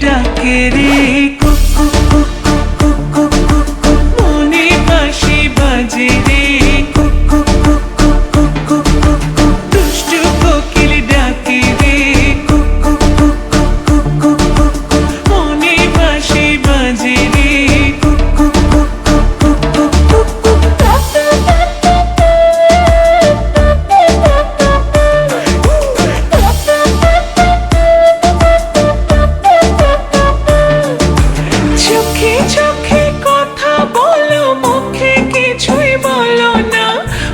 ডাকে রে cook cook cook cook cook cook cook মনে বাঁশি বাজে রে cook cook cook cook cook cook cook cook দুষ্টু কোকিল ডাকে রে cook cook cook cook cook cook cook মনে বাঁশি বাজে রে cook cook cook cook cook cook cook চোখে চোখে কথা বলো মুখে কিছুই বলো না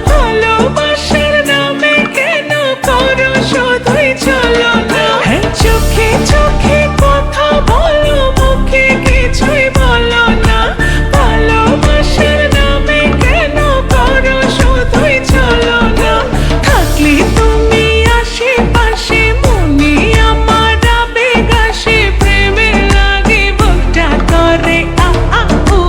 ভালোবাসার নামে কেন করো শুধুই চলো না হ্যাঁ চোখে চোখে কথা বলো মুখে কিছুই বলো না ভালোবাসার নামে কেন করো শুধুই চলো না থাকলে তুমি আশেপাশে মনে আমার আবেগ আসে প্রেমের লাগে বুকটা করে আ আ উ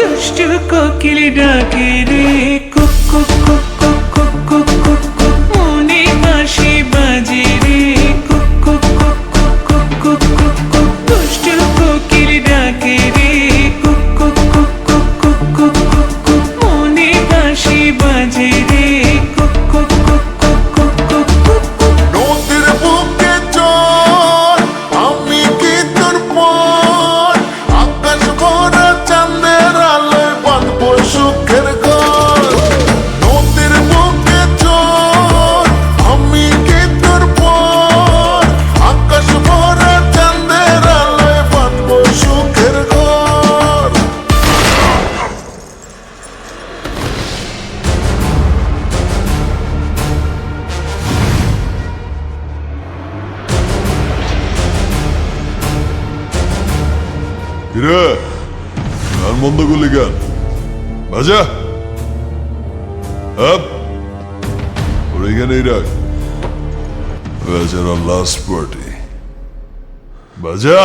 দুষ্টু কোকিল ডাকে রে cook cook cook cook cook cook cook cook মনে বাঁশি বাজে রে cook cook cook cook cook cook cook cook দুষ্টু কোকিল ডাকে রে cook cook cook cook cook cook cook cook মনে বাঁশি বাজে রে cook cook cook cook cook cook cook cook নদীর বুকে চল আমি কি তোর পর আকাশ ভরা চাঁদের আলোয় বাঁধবো সুখের ঘর নদীর বুকে চল আমি কি তোর পর আকাশ ভরা চাঁদের আলোয় বাঁধবো সুখের ঘর কিরে গান বন্ধ করলি গান বাজা আপ ওর এখানেই রাখ বেচারা লাস্ট পার্টি বাজা